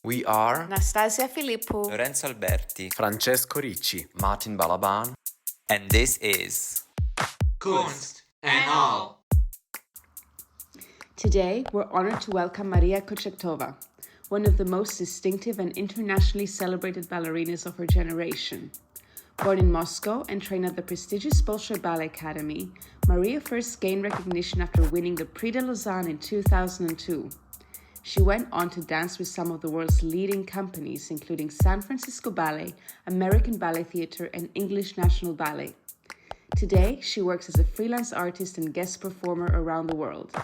We are Nastasia Filippo, Lorenzo Alberti, Francesco Ricci, Martin Balaban, and this is Kunst and all. Today, we're honored to welcome Maria Kochetkova, one of the most distinctive and internationally celebrated ballerinas of her generation. Born in Moscow and trained at the prestigious Bolshoi Ballet Academy, Maria first gained recognition after winning the Prix de Lausanne in 2002. She went on to dance with some of the world's leading companies, including San Francisco Ballet, American Ballet Theatre, and English National Ballet. Today, she works as a freelance artist and guest performer around the world.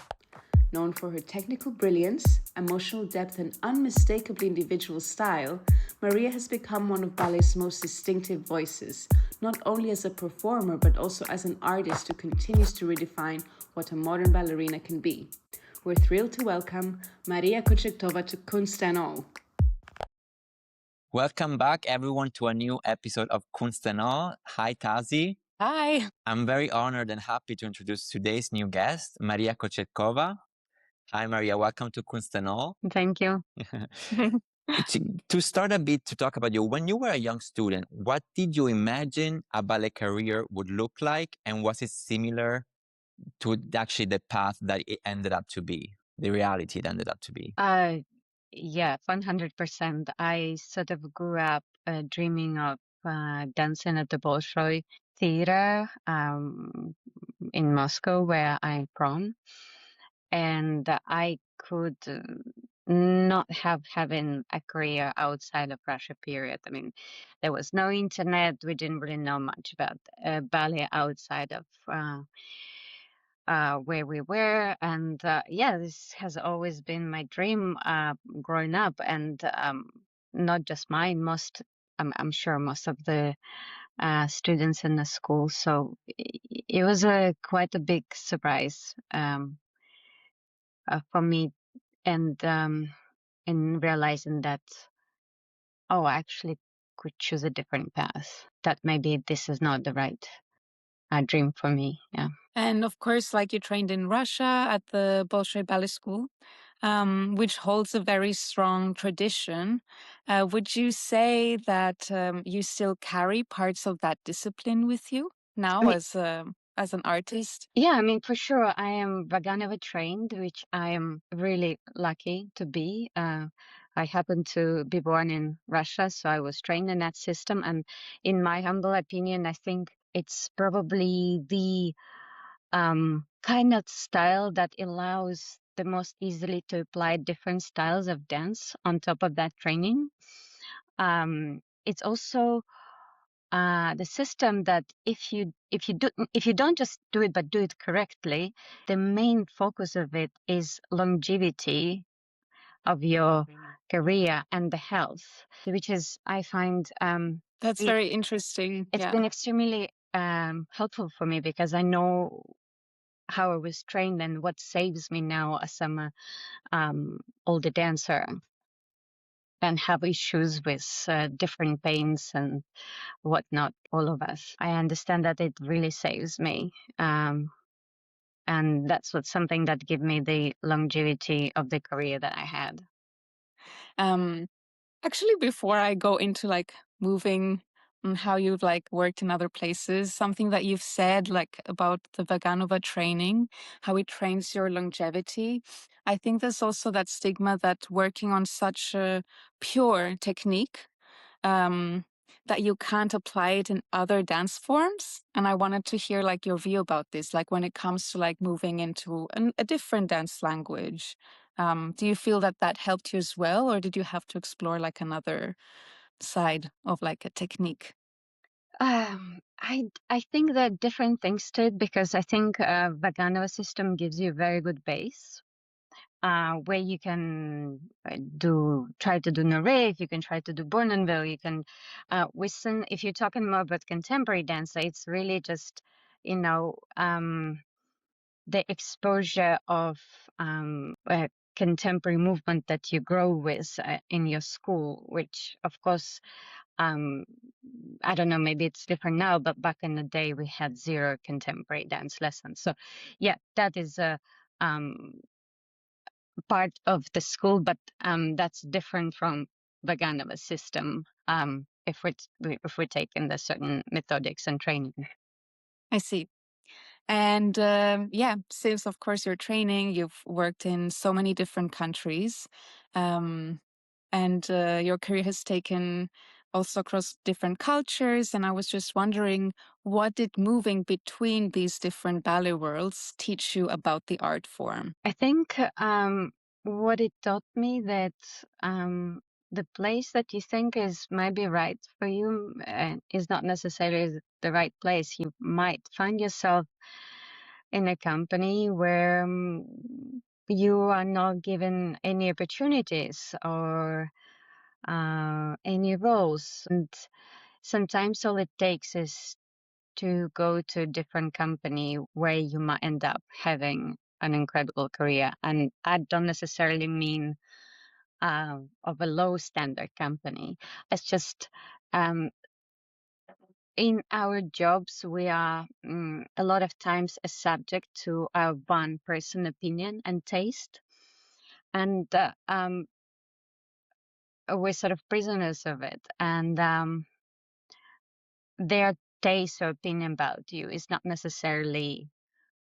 Known for her technical brilliance, emotional depth, and unmistakably individual style, Maria has become one of ballet's most distinctive voices, not only as a performer but also as an artist who continues to redefine what a modern ballerina can be. We're thrilled to welcome Maria Kochetkova to Kunst and all. Welcome back, everyone, to a new episode of Kunst and all. Hi, Tazi. Hi. I'm very honored and happy to introduce today's new guest, Maria Kochetkova. Hi, Maria. Welcome to Kunst and all. Thank you. To start a bit, to talk about you, when you were a young student, what did you imagine a ballet career would look like? And was it similar to actually the path that it ended up to be, the reality it ended up to be? Yeah, 100%. I sort of grew up dreaming of dancing at the Bolshoi Theater in Moscow, where I'm from. And I could not have having a career outside of Russia, period. I mean, there was no internet. We didn't really know much about ballet outside of where we were. And yeah, this has always been my dream growing up. And not just mine, I'm sure most of the students in the school. So it was quite a big surprise for me. And in realizing that, oh, I actually could choose a different path, that maybe this is not the right dream for me. Yeah. And of course, like you trained in Russia at the Bolshoi Ballet School, which holds a very strong tradition. Would you say that you still carry parts of that discipline with you now as an artist? Yeah, I mean, for sure, I am Vaganova trained, which I am really lucky to be. I happen to be born in Russia, so I was trained in that system. And in my humble opinion, I think it's probably the kind of style that allows the most easily to apply different styles of dance on top of that training. It's also the system that if you don't just do it but do it correctly, the main focus of it is longevity of your career and the health, which is, I find, That's very interesting. It's been extremely helpful for me because I know how I was trained and what saves me now as I'm a older dancer and have issues with different pains and whatnot, all of us. I understand that it really saves me. And that's something that gave me the longevity of the career that I had. Actually, before I go into like moving and how you've like worked in other places, something that you've said like about the Vaganova training, how it trains your longevity. I think there's also that stigma that working on such a pure technique, that you can't apply it in other dance forms. And I wanted to hear like your view about this, like when it comes to like moving into a different dance language. Do you feel that that helped you as well, or did you have to explore like another side of like a technique? I think there are different things to it because I think Vaganova system gives you a very good base. Where you can try to do Norev, you can try to do Bournonville, you can Whiston. If you're talking more about contemporary dance, it's really just, the exposure of a contemporary movement that you grow with in your school, which of course, I don't know, maybe it's different now, but back in the day we had 0 contemporary dance lessons. So yeah, that is part of the school, but that's different from Vaganova system. If we're taking the certain methodics and training. I see. And yeah, since of course you're training, you've worked in so many different countries, and your career has taken also across different cultures. And I was just wondering, what did moving between these different ballet worlds teach you about the art form? I think what it taught me that the place that you think is maybe right for you is not necessarily the right place. You might find yourself in a company where you are not given any opportunities or any roles. And sometimes all it takes is to go to a different company where you might end up having an incredible career. And I don't necessarily mean of a low standard company. It's just in our jobs, we are a lot of times a subject to our one person opinion and taste. And we're sort of prisoners of it. And their taste or opinion about you is not necessarily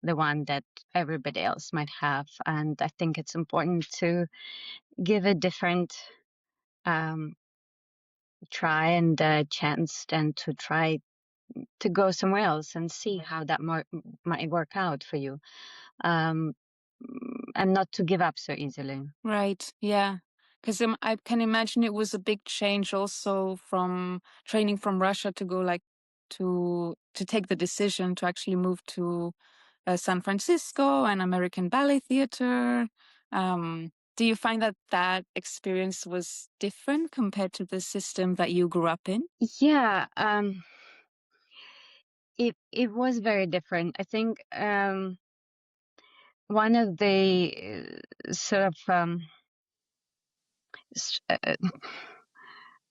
the one that everybody else might have. And I think it's important to give a different try and chance and to try to go somewhere else and see how that might work out for you. And not to give up so easily. Right. Yeah. Because I can imagine it was a big change also from training from Russia to go like to take the decision to actually move to San Francisco and American Ballet Theater. Do you find that that experience was different compared to the system that you grew up in? Yeah, it was very different. I think one of the sort of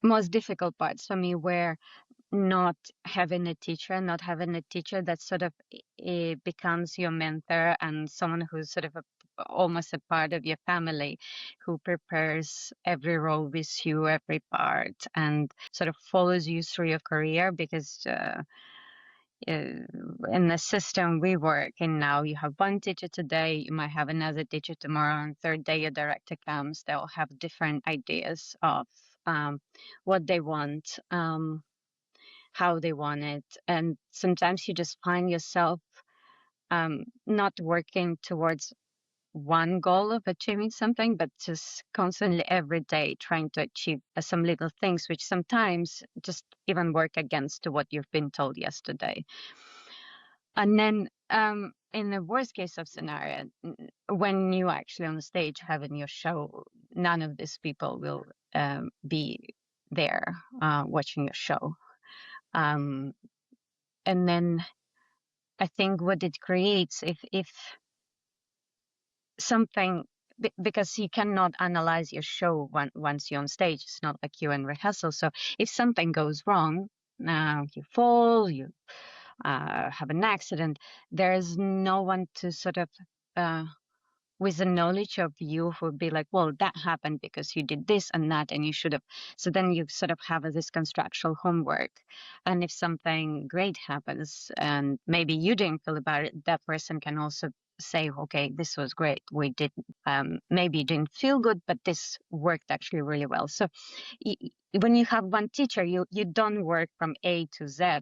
most difficult parts for me were not having a teacher, that sort of becomes your mentor and someone who's sort of almost a part of your family, who prepares every role with you, every part, and sort of follows you through your career. Because in the system we work in now, you have one teacher today, you might have another teacher tomorrow, and third day your director comes. They'll have different ideas of what they want, how they want it. And sometimes you just find yourself not working towards one goal of achieving something, but just constantly every day trying to achieve some little things, which sometimes just even work against what you've been told yesterday. And then in the worst case of scenario, when you actually on the stage having your show, none of these people will be there watching your show. And then I think what it creates, if something, because you cannot analyze your show once you're on stage, it's not like you're in rehearsal. So if something goes wrong, you fall, you have an accident, there's no one to sort of with the knowledge of you who would be like, well, that happened because you did this and that, and you should have. So then you sort of have this constructual homework. And if something great happens and maybe you didn't feel about it, that person can also say, okay, this was great. We did, maybe it didn't feel good, but this worked actually really well. So when you have one teacher, you don't work from A to Z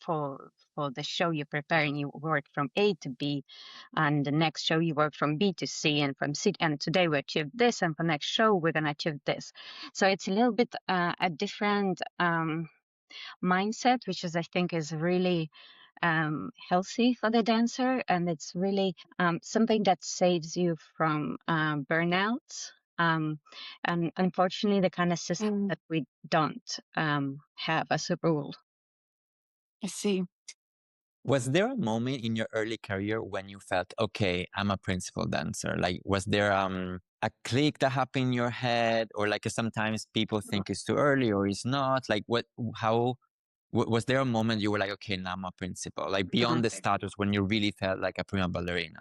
for the show you're preparing. You work from A to B, and the next show you work from B to C, and from C, and today we achieved this, and for next show we're going to achieve this. So it's a little bit a different mindset, which is, I think, is really healthy for the dancer, and it's really something that saves you from burnout. And unfortunately, the kind of system that we don't have as a rule. I see. Was there a moment in your early career when you felt, okay, I'm a principal dancer? Like, was there a click that happened in your head? Or like sometimes people think it's too early or it's not? Like, was there a moment you were like, okay, now I'm a principal? Like beyond the status when you really felt like a prima ballerina?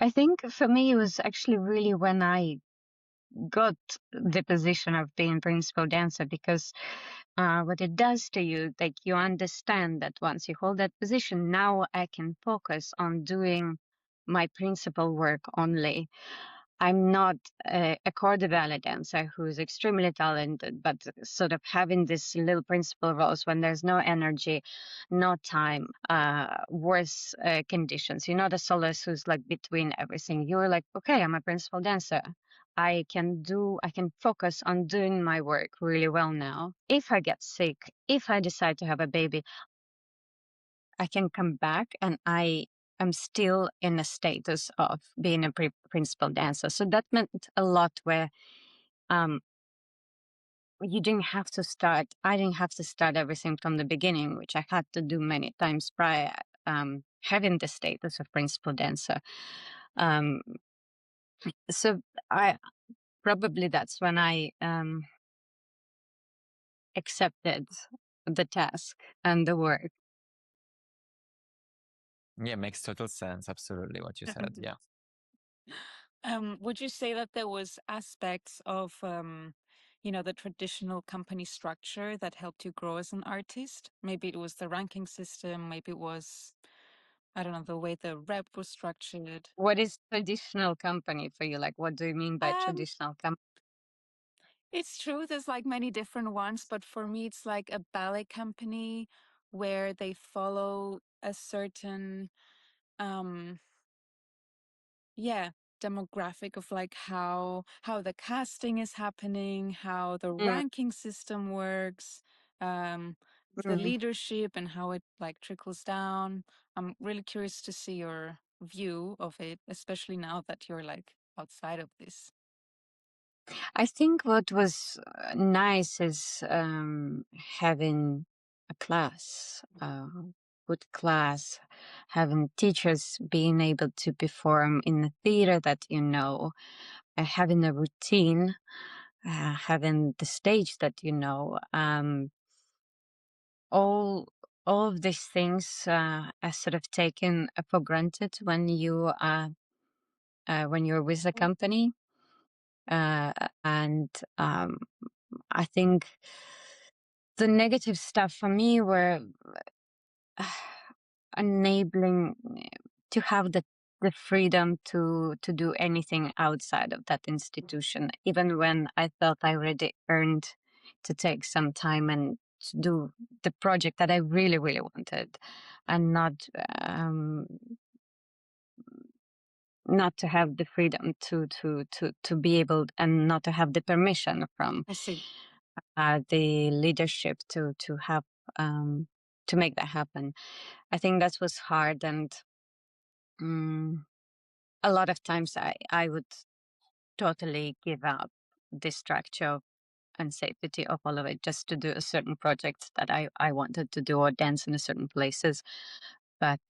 I think for me, it was actually really when I got the position of being principal dancer, because what it does to you, like you understand that once you hold that position, now I can focus on doing my principal work only. I'm not a corps de ballet dancer who's extremely talented, but sort of having this little principal roles when there's no energy, no time, worse conditions. You're not a soloist who's like between everything. You're like, okay, I'm a principal dancer. I can focus on doing my work really well now. If I get sick, if I decide to have a baby, I can come back and I am still in a status of being a principal dancer. So that meant a lot where um, you didn't have to start, I didn't have to start everything from the beginning, which I had to do many times prior, having the status of principal dancer. Um, so I probably that's when I accepted the task and the work. Yeah, makes total sense. Absolutely what you said. Yeah. Would you say that there was aspects of, the traditional company structure that helped you grow as an artist? Maybe it was the ranking system, maybe it was, I don't know, the way the rep was structured. What is traditional company for you? Like, what do you mean by Um, traditional company? it's true, there's like many different ones, but for me, it's like a ballet company where they follow a certain, um, yeah, demographic of like how the casting is happening, how the Mm, ranking system works, um the mm. leadership and how it like trickles down. I'm really curious to see your view of it, especially now that you're like outside of this. I think what was nice is having a class, good class, having teachers being able to perform in the theater that you know, having a routine, having the stage that you know. All of these things are sort of taken for granted when you're with a company, and I think the negative stuff for me were enabling to have the freedom to do anything outside of that institution, even when I felt I already earned to take some time and to do the project that I really, really wanted, and um, not to have the freedom to be able, and not to have the permission from I see. the leadership to have to make that happen. I think that was hard, and mm, a lot of times I would totally give up the structure and safety of all of it just to do a certain project that I wanted to do, or dance in a certain places. But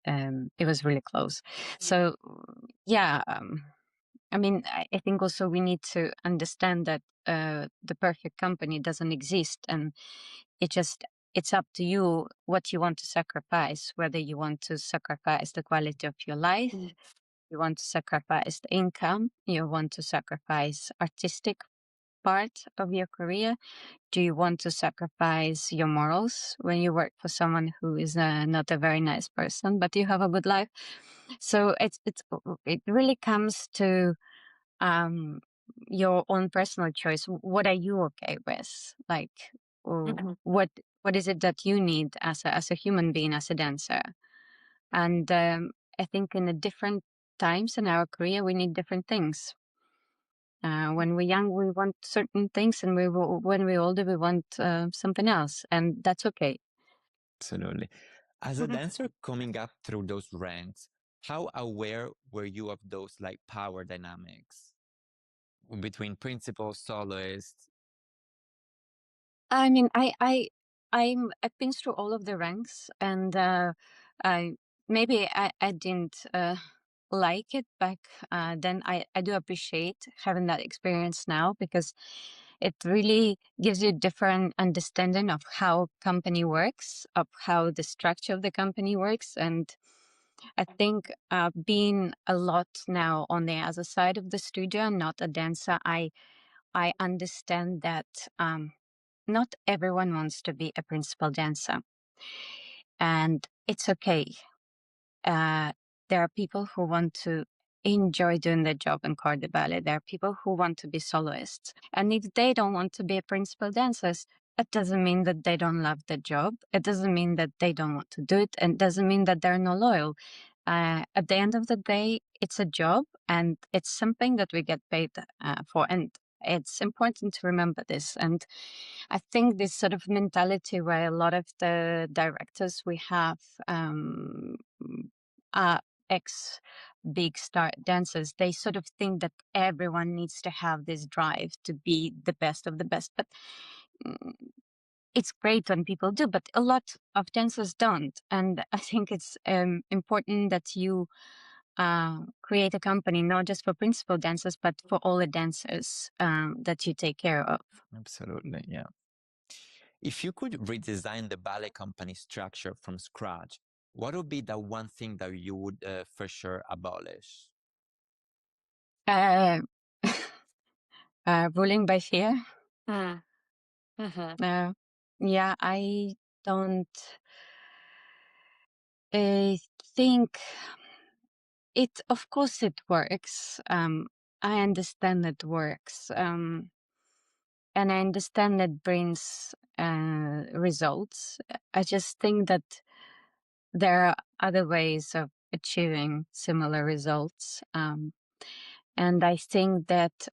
it was really close. So yeah, I mean, I think also we need to understand that the perfect company doesn't exist, and it just it's up to you what you want to sacrifice, whether you want to sacrifice the quality of your life, you want to sacrifice the income, you want to sacrifice artistic part of your career. Do you want to sacrifice your morals when you work for someone who is not a very nice person, but you have a good life? So it really comes to um, your own personal choice. What are you okay with? Like, Mhm. what is it that you need as a human being, as a dancer? And I think in the different times in our career, we need different things. When we're young, we want certain things, and when we're older, we want something else, and that's okay. Absolutely. As a dancer coming up through those ranks, how aware were you of those like power dynamics between principal, soloists? I mean, I've been through all of the ranks, and I maybe I didn't like it back then. I do appreciate having that experience now, because it really gives you different understanding of how company works, of how the structure of the company works, and I think being a lot now on the other side of the studio, not a dancer, I understand that not everyone wants to be a principal dancer, and it's okay. There are people who want to enjoy doing the job in corps de ballet. There are people who want to be soloists, and if they don't want to be a principal dancers, it doesn't mean that they don't love the job. It doesn't mean that they don't want to do it, and it doesn't mean that they're not loyal. At the end of the day, it's a job, and it's something that we get paid for, and it's important to remember this. And I think this sort of mentality where a lot of the directors we have are ex big star dancers, they sort of think that everyone needs to have this drive to be the best of the best. But mm, it's great when people do, but a lot of dancers don't. And I think it's important that you create a company not just for principal dancers, but for all the dancers that you take care of. Absolutely, yeah. If you could redesign the ballet company structure from scratch, what would be the one thing that you would for sure abolish? Uh, ruling by fear. Mm. Yeah, I don't think it. Of course, it works. I understand it works, and I understand it brings results. I just think that there are other ways of achieving similar results, and I think that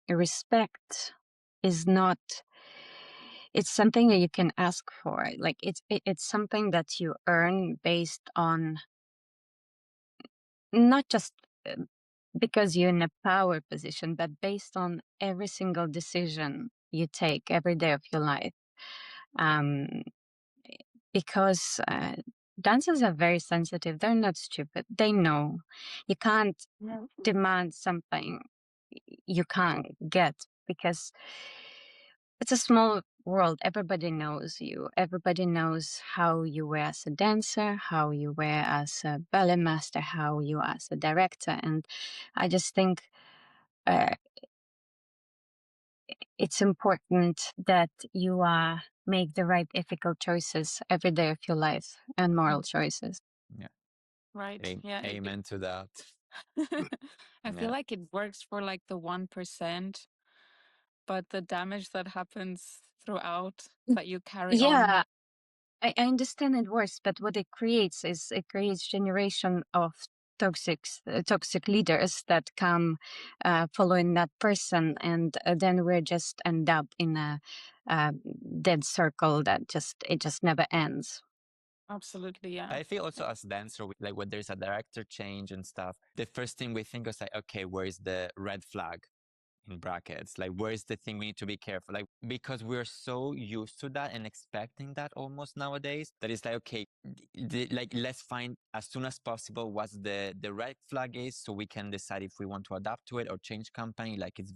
respect is not. It's something that you can ask for. Like it's something that you earn based on not just because you're in a power position, but based on every single decision you take every day of your life. Um, because dancers are very sensitive. They're not stupid. They know you can't demand something you can't get because it's a small world. Everybody knows you. Everybody knows how you were as a dancer, how you were as a ballet master, how you are as a director. And I just think it's important that you make the right ethical choices every day of your life and moral choices. Yeah. Right. Yeah. Amen to that. I feel like it works for like the 1%, but the damage that happens throughout that you carry on. Yeah, I understand it works, but what it creates is it creates generation of toxic leaders that come following that person, and then we just end up in a dead circle that just never ends. Absolutely, yeah. I feel also as dancer, like when there's a director change and stuff, the first thing we think is like, okay, where is the red flag in brackets? Like, where is the thing we need to be careful? Like, because we're so used to that and expecting that almost nowadays, that it's like, okay, like let's find as soon as possible what's the red flag is, so we can decide if we want to adapt to it or change company. Like, it's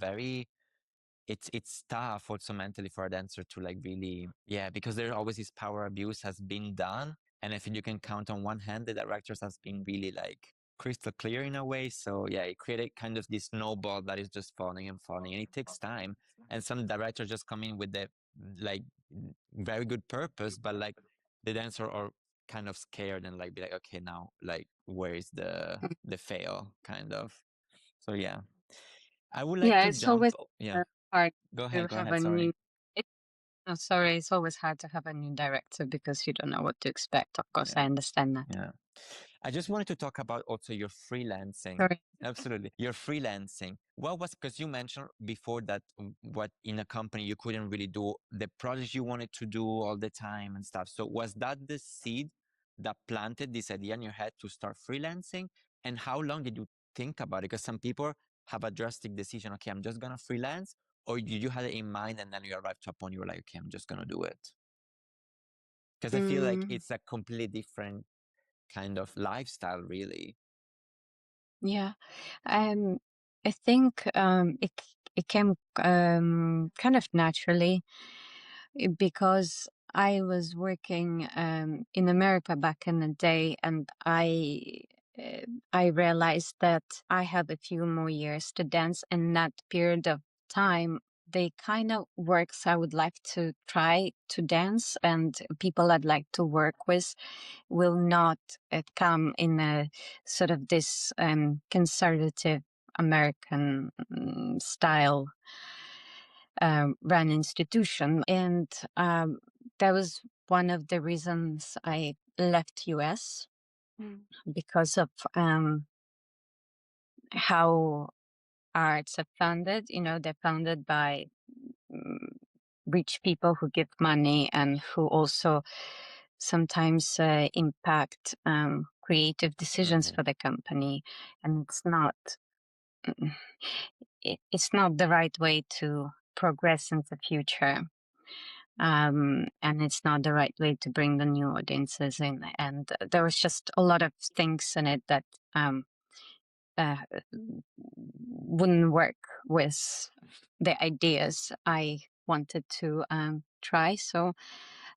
tough also mentally for a dancer to like really, yeah, because there always this power abuse has been done. And I think you can count on one hand the directors has been really like crystal clear in a way. So yeah, it created kind of this snowball that is just falling and falling, and it takes time. And some directors just come in with the like very good purpose, but like the dancer are kind of scared and like be like, okay, now like where is the fail kind of. So yeah, I would like Yeah, to it's jump. always Yeah, hard go to ahead. Go have ahead. a Sorry. new. Oh, sorry, it's always hard to have a new director because you don't know what to expect. Of course, I understand that. Yeah. I just wanted to talk about also your freelancing. Sorry. Absolutely. Your freelancing. What was, because you mentioned before that what in a company you couldn't really do the projects you wanted to do all the time and stuff. So was that the seed that planted this idea in your head to start freelancing? And how long did you think about it? Because some people have a drastic decision. Okay, I'm just going to freelance. Or you had it in mind and then you arrived to a point you were like, okay, I'm just going to do it. Because I feel like it's a completely different kind of lifestyle, really. Yeah, I think it came kind of naturally because I was working in America back in the day, and I realized that I had a few more years to dance, and that period of time, the kind of works I would like to try to dance and people I'd like to work with will not come in a sort of this conservative American style run institution. And that was one of the reasons I left US because of how arts are funded. You know, they're funded by rich people who give money and who also sometimes impact creative decisions for the company. And it's not the right way to progress in the future. And it's not the right way to bring the new audiences in. And there was just a lot of things in it that wouldn't work with the ideas I wanted to try. So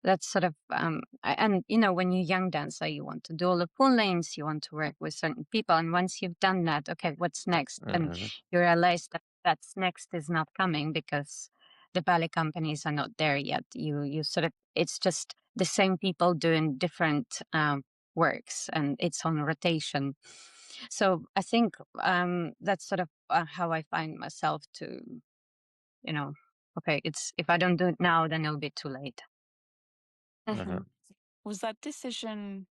that's sort of and you know, when you're young dancer, you want to do all the full lanes, you want to work with certain people, and once you've done that, okay, what's next? And you realize that that's next is not coming because the ballet companies are not there yet. You sort of, it's just the same people doing different works, and it's on rotation. So I think that's sort of how I find myself to, you know, okay, it's, if I don't do it now, then it'll be too late. Was that decision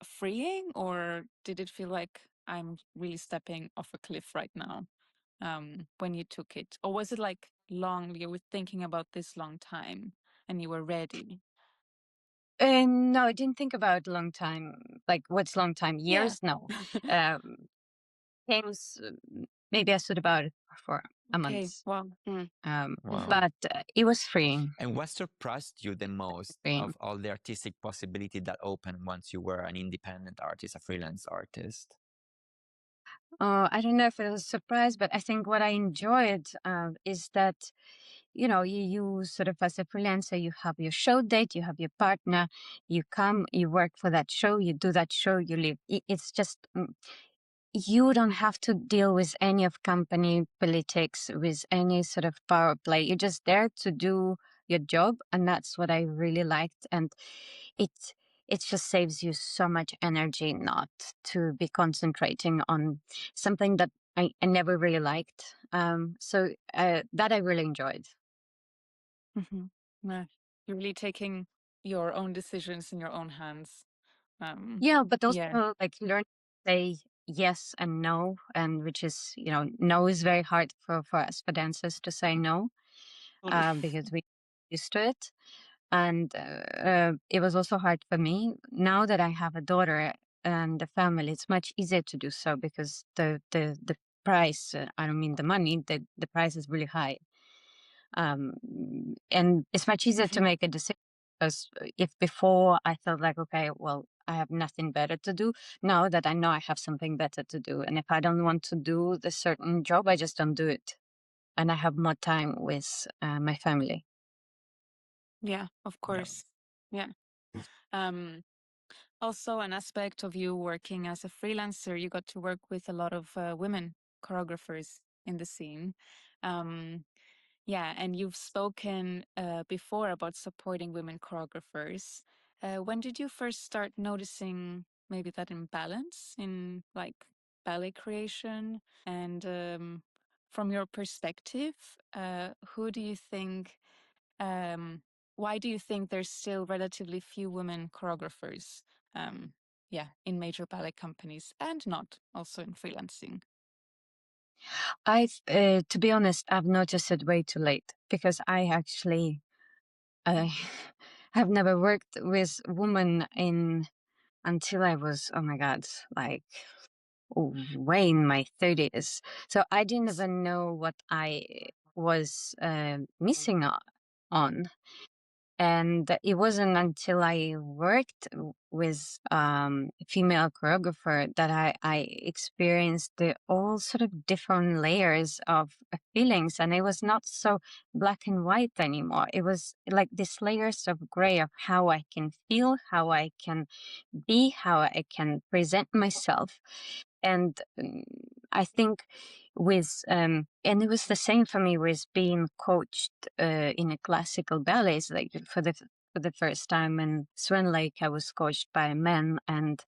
freeing, or did it feel like I'm really stepping off a cliff right now when you took it? Or was it like long, you were thinking about this long time and you were ready? No, I didn't think about long time. Like, what's long time? Years? No. It was maybe I stood about it for a Okay, month. wow. But it was freeing. And what surprised you the most of all the artistic possibility that opened once you were an independent artist, a freelance artist? I don't know if it was a surprise, but I think what I enjoyed is that, you know, you sort of, as a freelancer, you have your show date, you have your partner, you come, you work for that show, you do that show, you leave. It's just, you don't have to deal with any of company politics, with any sort of power play. You're just there to do your job, and that's what I really liked. And it it just saves you so much energy not to be concentrating on something that I never really liked. So that I really enjoyed. Yeah. You're really taking your own decisions in your own hands. Yeah, but also Yeah. like learn to say yes and no, and which is, you know, no is very hard for us for dancers to say no. Because we used to it. And it was also hard for me. Now that I have a daughter and a family, it's much easier to do so because the price, I don't mean the money, the price is really high. And it's much easier to make a decision because if before I felt like, okay, well, I have nothing better to do, now that I know I have something better to do. And if I don't want to do the certain job, I just don't do it. And I have more time with my family. Yeah, of course. Yeah. Also, an aspect of you working as a freelancer, you got to work with a lot of women choreographers in the scene. Yeah, and you've spoken before about supporting women choreographers. When did you first start noticing maybe that imbalance in like ballet creation? And from your perspective, who do you think why do you think there's still relatively few women choreographers yeah, in major ballet companies and not also in freelancing? To be honest, I've noticed it way too late because I actually have never worked with women until I was, oh my God, like way in my 30s. So I didn't even know what I was missing on. And it wasn't until I worked with a female choreographer that I experienced the all sort of different layers of feelings. And it was not so black and white anymore. It was like these layers of gray of how I can feel, how I can be, how I can present myself. And I think with and it was the same for me with being coached in a classical ballet. It's like for the first time in Swan Lake, I was coached by a man, and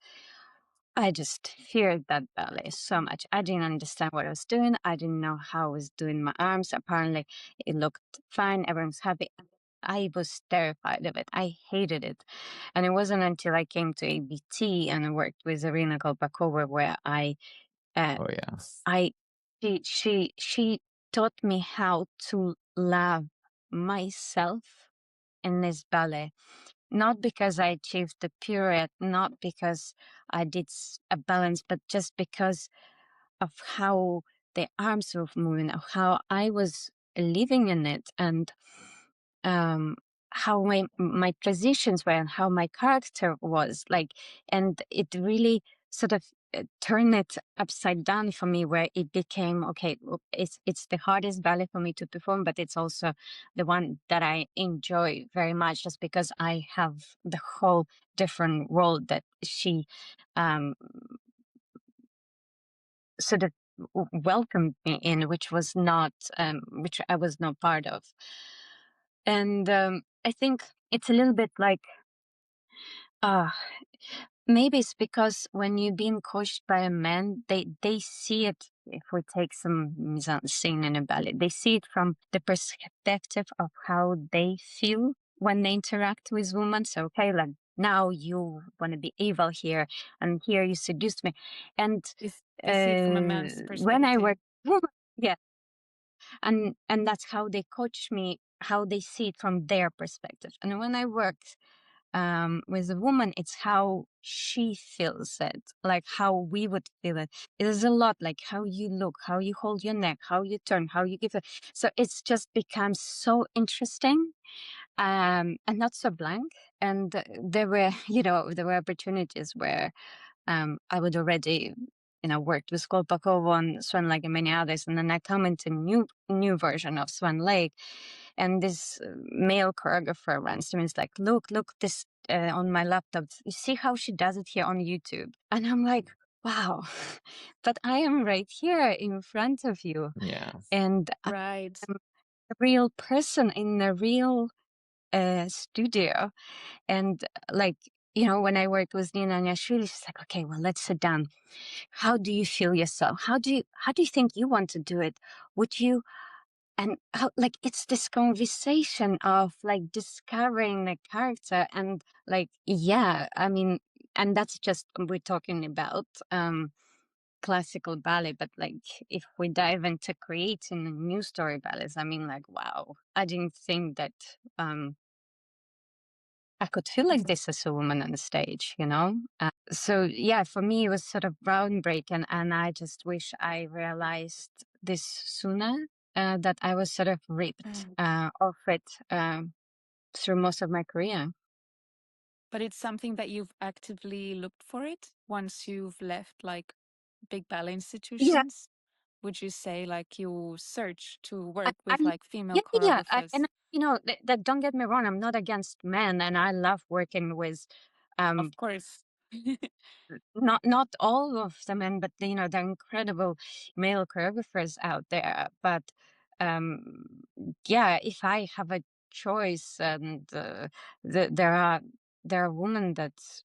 I just feared that ballet so much. I didn't understand what I was doing. I didn't know how I was doing my arms. Apparently, it looked fine. Everyone's happy. I was terrified of it. I hated it. And it wasn't until I came to ABT and I worked with Irina Kolpakova where Oh yeah. she taught me how to love myself in this ballet. Not because I achieved the pirouette, not because I did a balance, but just because of how the arms were moving, of how I was living in it, and um, how my positions were, and how my character was like, and it really sort of turned it upside down for me, where it became okay. It's the hardest ballet for me to perform, but it's also the one that I enjoy very much, just because I have the whole different role that she um, sort of welcomed me in, which was not which I was not part of. And I think it's a little bit like uh maybe it's because when you're being coached by a man, they see it. If we take some mise-en-scene in a ballet, they see it from the perspective of how they feel when they interact with women. So okay, like now you want to be evil here, and here you seduced me, and They see it from a man's when I perspective. work, yeah, and that's how they coach me, how they see it from their perspective. And when I worked with a woman, it's how she feels it, like how we would feel it. It is a lot like how you look, how you hold your neck, how you turn, how you give it. So it's just becomes so interesting, and not so blank. And there were, there were opportunities where I would already, worked with Kolpakova on Swan Lake and many others, and then I come into new version of Swan Lake, and this male choreographer runs to me. It's like, look this on my laptop. You see how she does it here on YouTube, and I'm like, wow, but I am right here in front of you, Yeah. and I'm Right. a real person in a real studio. And like, when I worked with Nina Nyashvili, she's like, okay, well, let's sit down. How do you feel yourself? How do you think you want to do it? Would you, and how, like, it's this conversation of like discovering the character, and like, yeah, I mean, and that's just, we're talking about classical ballet, but like if we dive into creating new story ballets, I mean, like, wow, I didn't think that I could feel like this as a woman on the stage, So yeah, for me it was sort of groundbreaking, and I just wish I realized this sooner. That I was sort of ripped off it through most of my career. But it's something that you've actively looked for it once you've left like big ballet Yeah, institutions? Would you say like you search to I, work with I'm. like female Yeah. choreographers? And that don't get me wrong, I'm not against men, and I love working with Of um course. not all of them, and but they're incredible male choreographers out there, but um yeah, if I have a choice, and there are women that's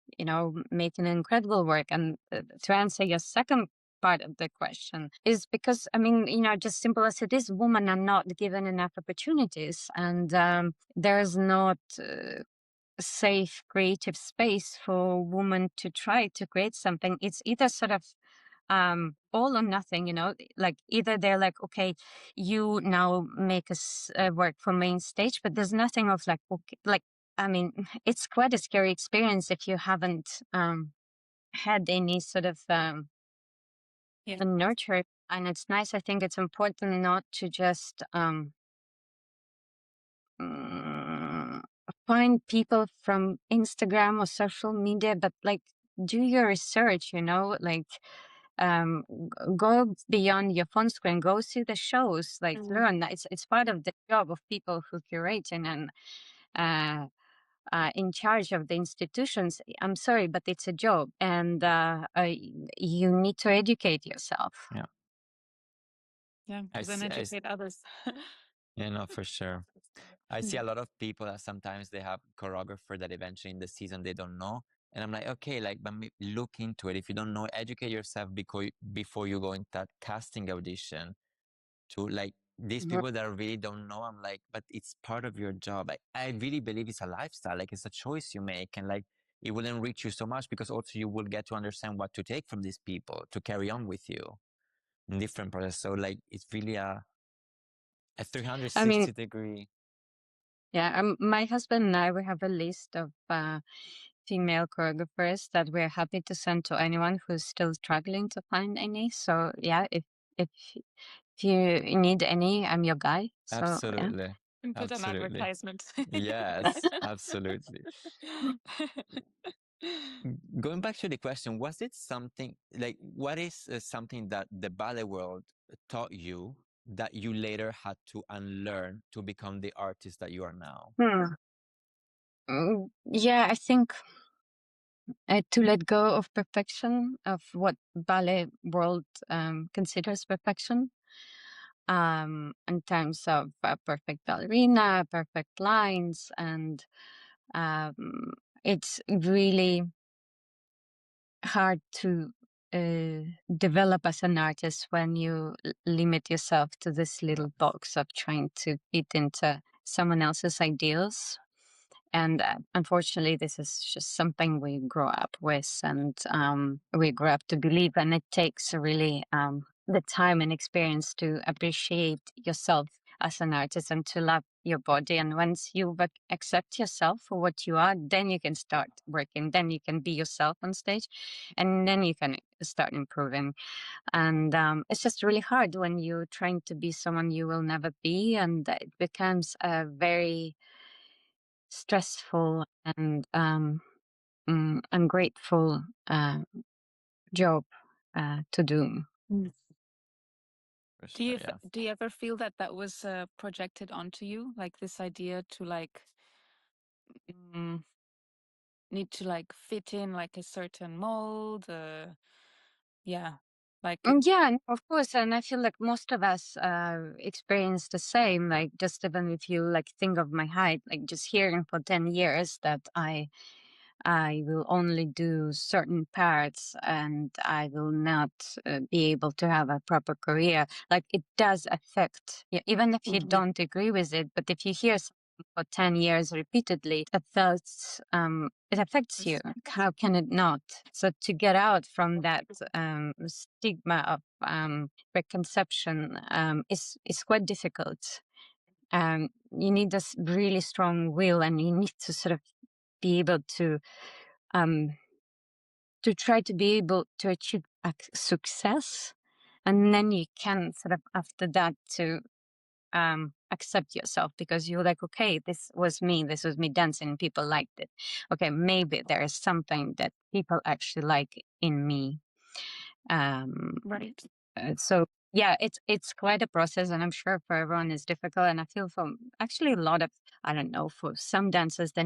making incredible work. And to answer your second part of the question, is because I mean, just simple as it is, women are not given enough opportunities, and there's not safe creative space for women to try to create something. It's either sort of all or nothing, like either they're like, okay, you now make us work for main stage, but there's nothing of like, okay, like, I mean, it's quite a scary experience if you haven't had any sort of Yeah. nurture. And it's nice, I think it's important not to just mm, find people from Instagram or social media, but like do your research, you know, like go beyond your phone screen, go see the shows, like learn. It's part of the job of people who curate and in charge of the institutions. I'm sorry, but it's a job, and you need to educate yourself. Yeah. Yeah, I then see, educate others. yeah, no, for sure. I see a lot of people that sometimes they have choreographer that eventually in the season they don't know. And I'm like, okay, like, but look into it. If you don't know, educate yourself before you go into that casting audition. To like these Mhm. people that really don't know, I'm like, but it's part of your job. I really believe it's a lifestyle. Like it's a choice you make, and like it will enrich you so much because also you will get to understand what to take from these people to carry on with you in different process. So like it's really a I mean, 360-degree. yeah, my husband and I, we have a list of female choreographers that we're happy to send to anyone who's still struggling to find any. So yeah, if you need any, I'm your guy. So yeah. Absolutely. And put an Absolutely. advertisement. Yes, absolutely. Going back to the question, was it something like what is something that the ballet world taught you that you later had to unlearn to become the artist that you are now? Yeah, I think to let go of perfection, of what ballet world considers perfection, in terms of perfect ballerina, perfect lines, and it's really hard to develop as an artist when you limit yourself to this little box of trying to fit into someone else's ideals. And unfortunately, this is just something we grow up with, and we grow up to believe. And it takes really the time and experience to appreciate yourself as an artist and to love your body. And once you accept yourself for what you are, then you can start working. Then you can be yourself on stage, and then you can start improving. And it's just really hard when you're trying to be someone you will never be, and it becomes a very stressful and ungrateful job to do. For Do sure, you yeah. do you ever feel that that was projected onto you, like this idea to like mm, need to like fit in like a certain mold? Yeah, like Yeah, no, of course, and I feel like most of us experience the same. Like, just even if you like think of my height, like just hearing for 10 years that I will only do certain parts and I will not be able to have a proper career. Like it does affect, yeah, even if you don't agree with it, but if you hear something for 10 years repeatedly, it affects you. How can it not? So to get out from that stigma of preconception is quite difficult. You need this really strong will, and you need to sort of be able um, to try to be able to achieve success, and then you can sort of after that to accept yourself, because you're like, okay, this was me dancing, people liked it. Okay, maybe there is something that people actually like in me. right. So yeah, it's quite a process, and I'm sure for everyone it's difficult. And I feel for actually a lot of, I don't know, for some dancers they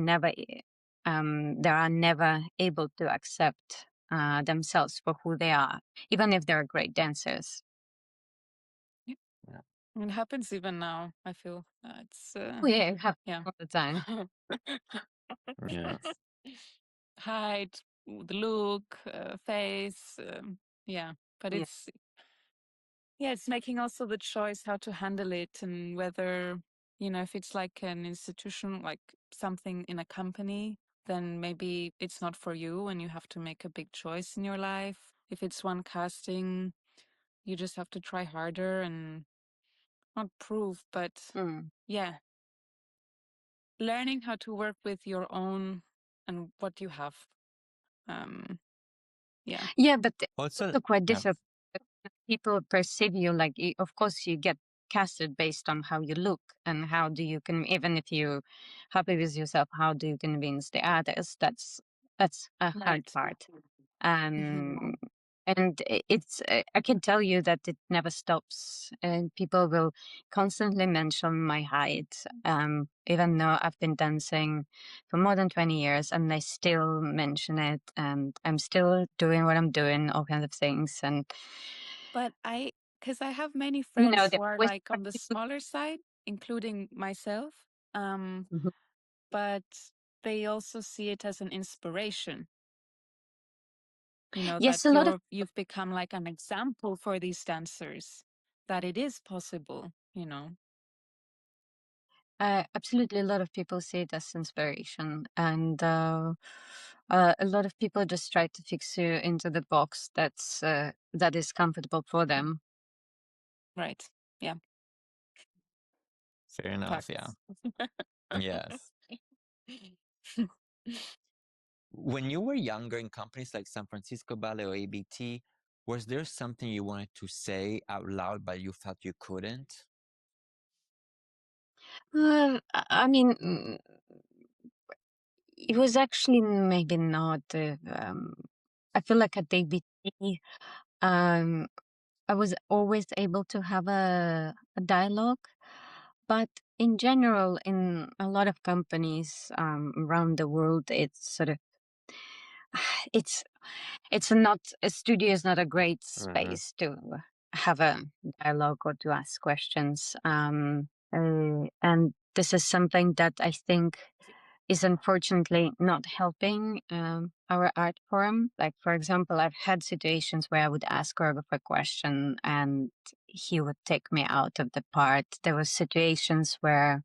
are never able to accept themselves for who they are, even if they're great dancers. Yeah. Yeah. It happens even now, I feel. It's Oh yeah, it happens yeah. all the time. Yeah. Height, the look, face, yeah. But Yeah. it's making also the choice how to handle it, and whether, if it's like an institution, like something in a company, then maybe it's not for you and you have to make a big choice in your life. If it's one casting, you just have to try harder and not prove, but Mm. yeah, learning how to work with your own and what you have. Um, yeah. Yeah, but it's Also, also quite yeah. difficult. People perceive you like, of course, you get casted based on how you look, and how do you can, even if you happy with yourself, how do you convince the others? That's a hard Right. part. Mhm. And it's I can tell you that it never stops, and people will constantly mention my height, even though I've been dancing for more than 20 years, and they still mention it, and I'm still doing what I'm doing, all kinds of things. And But because I have many you know, friends they who are always like on the smaller side, including myself, um, Mhm. but they also see it as an inspiration. You know, that Yes, a lot of you've become like an example for these dancers, that it is possible, you know. absolutely, a lot of people see it as inspiration, and a lot of people just try to fix you into the box that is comfortable for them. Right. Yeah. Fair enough. Yeah. Facts. Yes. When you were younger in companies like San Francisco Ballet or ABT, was there something you wanted to say out loud but you felt you couldn't? I mean, it was actually maybe not. I feel like at ABT, um, I was always able to have a dialogue, but in general, in a lot of companies around the world, it's sort of it's it's not a studio is not a great space to have a dialogue or to ask questions. And this is something that I think is unfortunately not helping our art form. Like, for example, I've had situations where I would ask choreographer a question and he would take me out of the part. There were situations where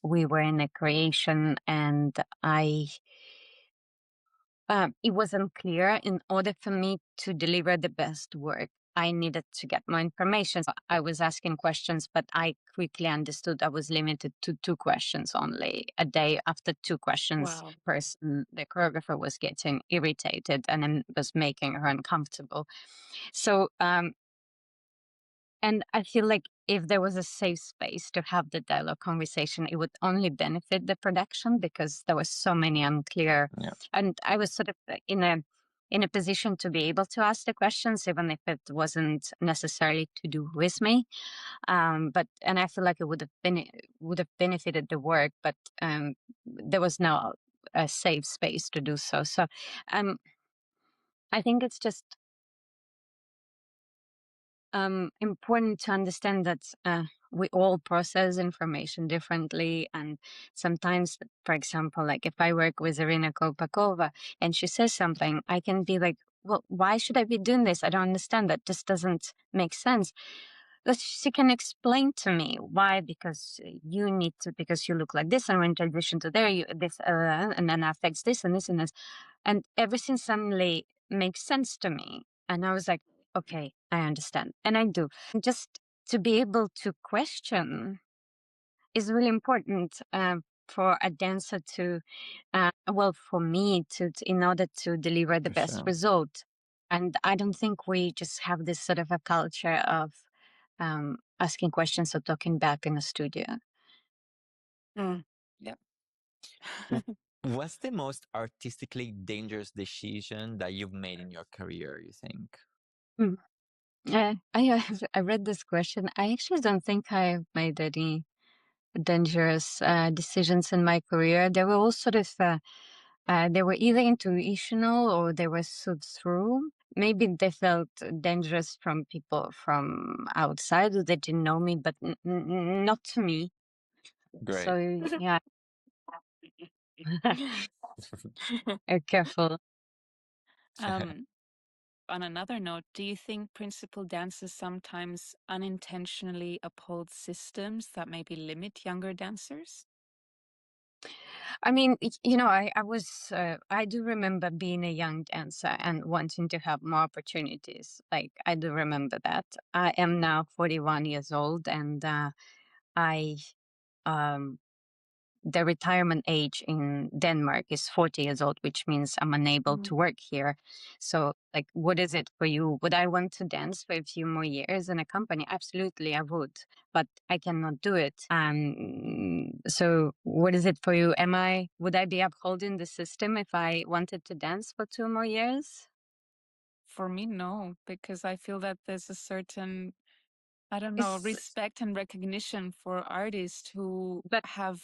we were in a creation and it wasn't clear. In order for me to deliver the best work, I needed to get more information. So I was asking questions, but I quickly understood I was limited to 2 questions only a day. After 2 questions, Wow. person, the choreographer was getting irritated and then was making her uncomfortable. So and I feel like if there was a safe space to have the dialogue conversation, it would only benefit the production because there were so many unclear. Yeah. And I was sort of in a position to be able to ask the questions, even if it wasn't necessarily to do with me. But and I feel like it would have benefited the work, but there was no a safe space to do so. So I think it's just important to understand that we all process information differently. And sometimes, for example, like if I work with Irina Kolpakova and she says something, I can be like, well, why should I be doing this? I don't understand that. This doesn't make sense. But she can explain to me why, because you need to, because you look like this, and in addition to there, you this, and then affects this and this and this, and everything suddenly makes sense to me. And I was like, okay, I understand, and I do. And just to be able to question is really important for a dancer to, well, for me to in order to deliver the For best sure. result. And I don't think we just have this sort of a culture of asking questions or talking back in the studio. Mm. Yep. What's the most artistically dangerous decision that you've made in your career, you think? Mm. I read this question. I actually don't think I've made any dangerous decisions in my career. They were all sort of they were either intuitional or they were thought through. Maybe they felt dangerous from people from outside who they didn't know me, but not to me. Great. So yeah, careful. um, on another note, do you think principal dancers sometimes unintentionally uphold systems that maybe limit younger dancers? I mean, I was, I do remember being a young dancer and wanting to have more opportunities. Like, I do remember that. I am now 41 years old, and I, um, the retirement age in Denmark is 40 years old, which means I'm unable to work here. So, like, what is it for you? Would I want to dance for a few more years in a company? Absolutely, I would, but I cannot do it. So what is it for you? Would I be upholding the system if I wanted to dance for 2 more years? For me, no, because I feel that there's a certain, I don't know, respect and recognition for artists who But have.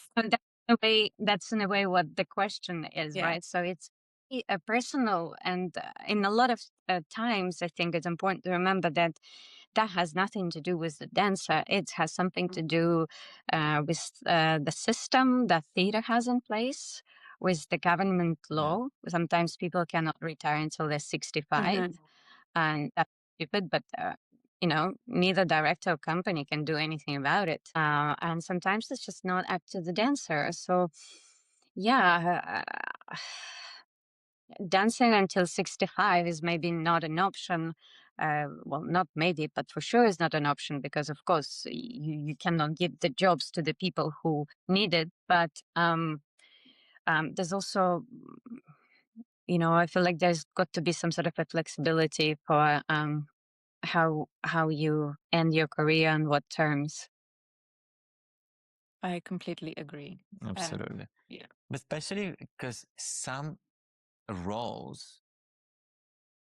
that's in a way what the question is, Yeah. right? So it's a personal, and in a lot of times, I think it's important to remember that that has nothing to do with the dancer. It has something to do with the system that theater has in place, with the government law. Sometimes people cannot retire until they're 65, and that's stupid, but neither director or company can do anything about it. And sometimes it's just not up to the dancer. So, yeah, dancing until 65 is maybe not an option. Well, not maybe, but for sure is not an option, because, of course, you cannot give the jobs to the people who need it. But there's also, I feel like there's got to be some sort of a flexibility for how you end your career on what terms. I completely agree. Absolutely. Yeah. But especially because some roles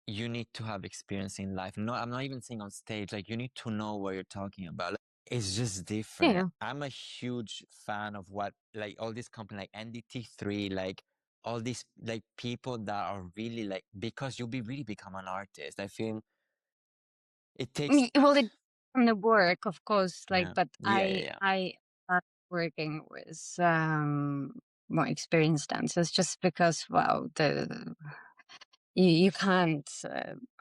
you need to have experience in life. No, I'm not even saying on stage. Like, you need to know what you're talking about. Like, it's just different. Yeah. I'm a huge fan of what, like, all these companies like NDT3, like all these like people that are really like, because you'll be really become an artist. I feel it takes. Well, it from the work, of course, like, Yeah. but Yeah. I love working with more experienced dancers, just because, well, you can't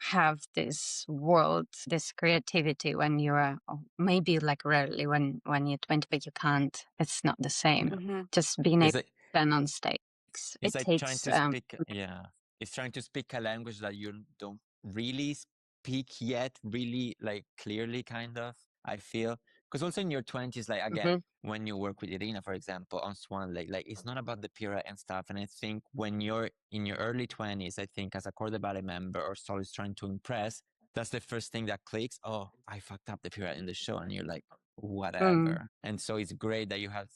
have this world, this creativity when you're maybe like rarely when you're 20, but you can't. It's not the same. Just being able It's to like, stand on stage. it's It like trying takes to speak. Yeah. It's trying to speak a language that you don't really speak yet, really like clearly, kind of. I feel because also in your 20s, like again, when you work with Irina, for example, on Swan Lake, like it's not about the period and stuff. And I think when you're in your early 20s, I think as a corps de ballet member or soloist trying to impress, that's the first thing that clicks. Oh, I fucked up the period in the show, and you're like, whatever. And so it's great that you have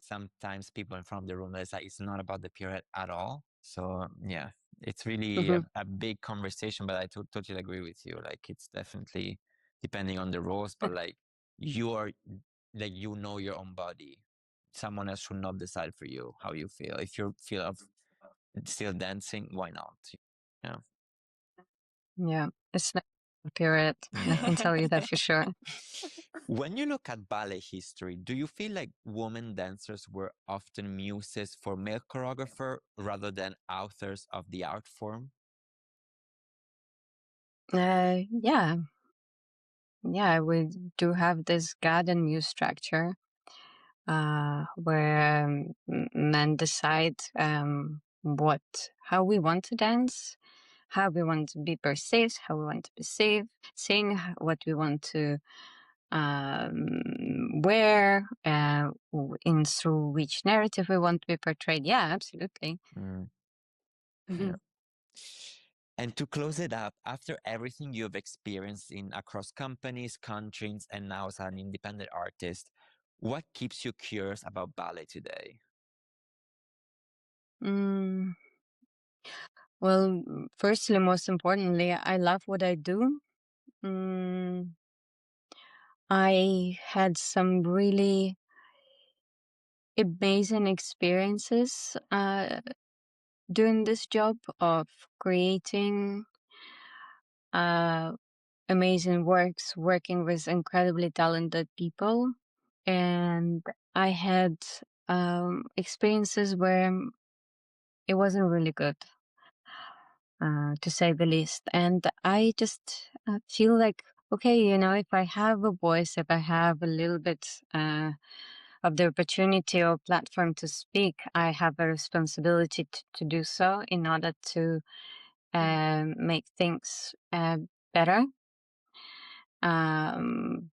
sometimes people in front of the room that's like, it's not about the period at all. So yeah, it's really a big conversation, but I totally agree with you. Like, it's definitely depending on the roles, but like you are, like, you know your own body. Someone else should not decide for you how you feel. If you feel of still dancing, why not? Yeah. Yeah, it's not a period. I can tell you that for sure. When you look at ballet history, do you feel like women dancers were often muses for male choreographer rather than authors of the art form? Yeah, we do have this god and muse structure where men decide how we want to dance, how we want to be perceived, how we want to perceive, sing, what we want to wear, through which narrative we want to be portrayed. Yeah, absolutely. Yeah. And to close it up, after everything you've experienced in across companies, countries, and now as an independent artist, what keeps you curious about ballet today? Well, firstly, most importantly, I love what I do. I had some really amazing experiences doing this job of creating amazing works, working with incredibly talented people. And I had experiences where it wasn't really good, to say the least. And I just feel like, okay, if I have a voice, if I have a little bit of the opportunity or platform to speak, I have a responsibility to do so in order to make things better,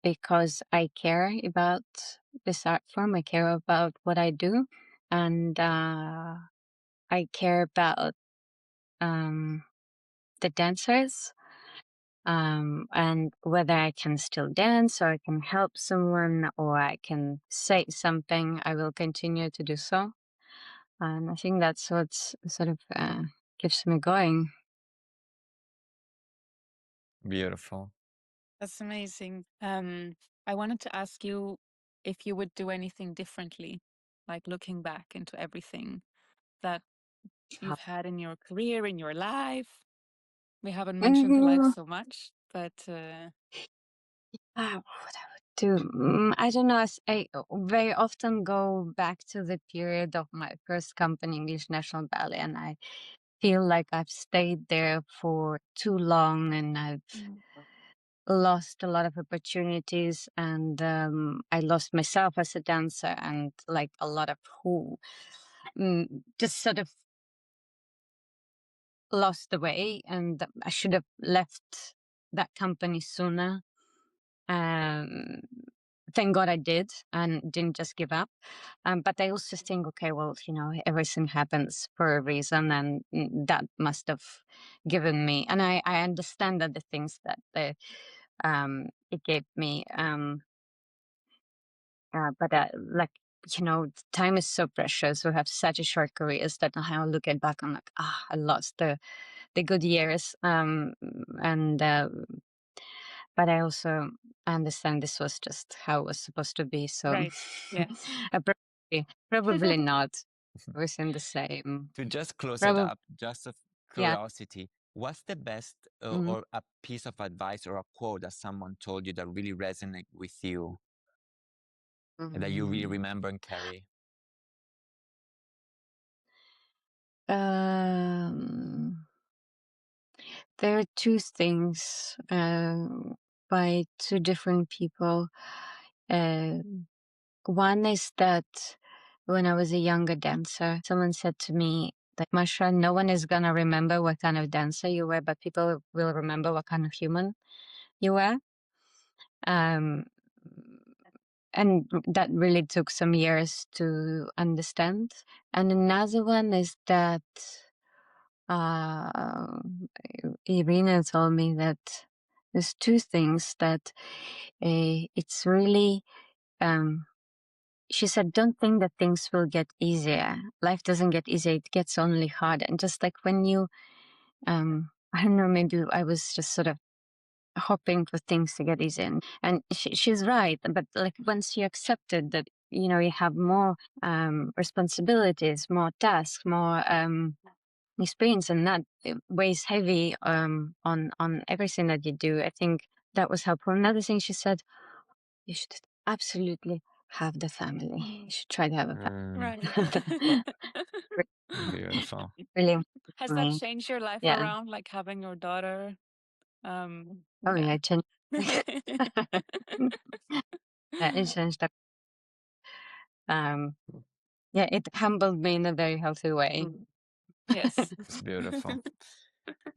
because I care about this art form. I care about what I do. and I care about the dancers, and whether I can still dance or I can help someone or I can say something, I will continue to do so. And I think that's what's sort of keeps me going. Beautiful. That's amazing. I wanted to ask you if you would do anything differently, like looking back into everything that you've had in your career, in your life. We haven't mentioned the life so much, but What I would do, I don't know. I very often go back to the period of my first company, English National Ballet, and I feel like I've stayed there for too long, and I've lost a lot of opportunities, and I lost myself as a dancer, and like a lot of who just sort of lost the way, and I should have left that company sooner. Thank God I did and didn't just give up. But I also think, okay, well, everything happens for a reason, and that must have given me. And I understand that the things that it gave me, but like time is so precious. We have such a short careers that now I look at back, I'm like, I lost the good years, and but I also understand this was just how it was supposed to be. So right, yeah. probably not within the same. To just close it Probably, up, just of yeah. curiosity, what's the best Mhm. or a piece of advice or a quote that someone told you that really resonated with you and that you really remember and carry? There are two things by two different people. One is that when I was a younger dancer, someone said to me that, Masha, no one is going to remember what kind of dancer you were, but people will remember what kind of human you were. And that really took some years to understand. And another one is that Irina told me that there's two things that it's really, she said, don't think that things will get easier. Life doesn't get easier, it gets only harder. And just like when you, I don't know, maybe I was just sort of hoping for things to get easier. And she's right. But like once you accepted that, you have more responsibilities, more tasks, more experience, and that weighs heavy on everything that you do. I think that was helpful. Another thing she said, you should absolutely have the family. You should try to have a family. Right. Beautiful. Really Has that important. changed your life Yeah. around, like having your daughter? Oh yeah, it changed. Yeah, it changed. Yeah, it humbled me in a very healthy way. Yes. It's beautiful.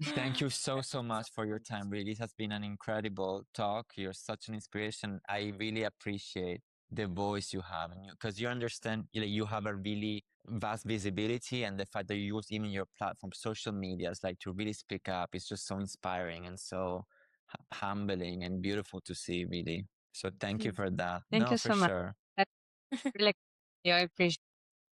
Thank you so much for your time. Really, this has been an incredible talk. You're such an inspiration. I really appreciate the voice you have, and because you understand, you have a really vast visibility, and the fact that you use even your platform, social medias, like to really speak up, is just so inspiring and so humbling and beautiful to see, really. So thank you for that. Thank No, you for so much. sure. That's really, yeah, I appreciate.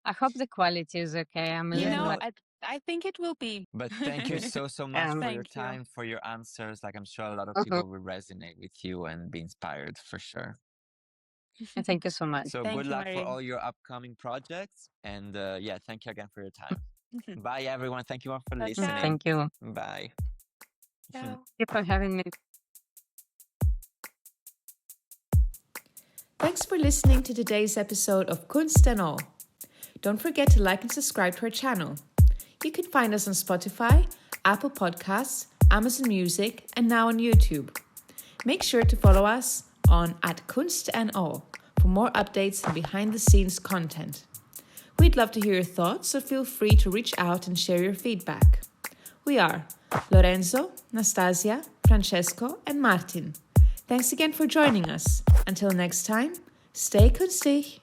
I hope the quality is okay. I'm a little like, I think it will be. But thank you so much for your Thank you. time, for your answers. Like I'm sure a lot of Mhm. people will resonate with you and be inspired for sure. Thank you so much. So Thank good you, luck for Marie. all your upcoming projects. And yeah, thank you again for your time. Bye, everyone. Thank you all for Ciao, listening. ciao. Thank you. Bye. Ciao. Thank you for having me. Thanks for listening to today's episode of Kunst and All. Don't forget to like and subscribe to our channel. You can find us on Spotify, Apple Podcasts, Amazon Music, and now on YouTube. Make sure to follow us on @Kunst and All for more updates and behind-the-scenes content. We'd love to hear your thoughts, so feel free to reach out and share your feedback. We are Lorenzo, Nastasia, Francesco, and Martin. Thanks again for joining us. Until next time, stay kunstig.